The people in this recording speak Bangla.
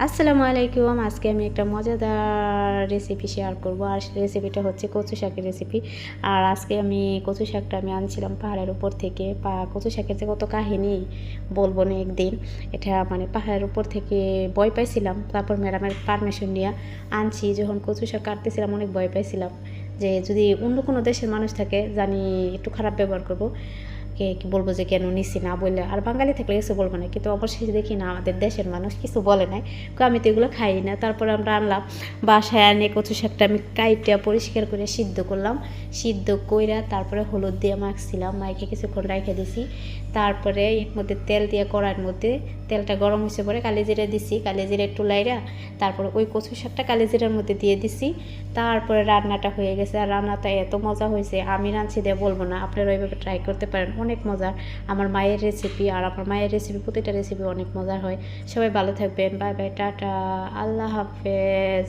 আসসালামু আলাইকুম। আজকে আমি একটা মজাদার রেসিপি শেয়ার করব। আর রেসিপিটা হচ্ছে কচু শাকের রেসিপি। আর আজকে আমি কচু শাকটা আনছিলাম পাহাড়ের উপর থেকে। কচু শাকের যে কত কাহিনী বলবো না একদিন। এটা পাহাড়ের উপর থেকে ভয় পাইছিলাম। তারপর ম্যাডামের পারমিশন নিয়ে আনছি। যখন কচু শাক কাটতেছিলাম অনেক ভয় পাইছিলাম যে যদি অন্য কোনো দেশের মানুষ থাকে জানি একটু খারাপ ব্যবহার করব। কি বলবো যে কেন নিচ্ছি না বললে, আর বাঙালি থাকলে কিছু বলবো না, কিন্তু অবশ্যই দেখি না আমাদের দেশের মানুষ কিছু বলে নাই। আমি তো এগুলো খাই না। তারপরে আমরা আনলাম বাসায়, আনে কচু শাকটা আমি কাইটা পরিষ্কার করে সিদ্ধ করলাম। সিদ্ধ কইরা তারপরে হলুদ দিয়ে মাখছিলাম, মাইকে কিছুক্ষণ রেখে দিছি। তারপরে এর মধ্যে তেল দিয়ে কড়াইয়ের মধ্যে তেলটা গরম হয়েছে পরে কালিজিরা দিছি, কালিজিরা একটু লাইরা তারপরে ওই কচু শাকটা কালিজিরার মধ্যে দিয়ে দিছি। তারপরে রান্নাটা হয়ে গেছে। আর রান্নাটা এত মজা হয়েছে, আমি রাঁধছি দিয়ে বলবো না, আপনারা ওইভাবে ট্রাই করতে পারেন, অনেক মজার। আমার মায়ের রেসিপি, আর আমার মায়ের রেসিপি প্রতিটা রেসিপি অনেক মজার হয়। সবাই ভালো থাকবেন, বাই বাই, টাটা, আল্লাহ হাফেজ।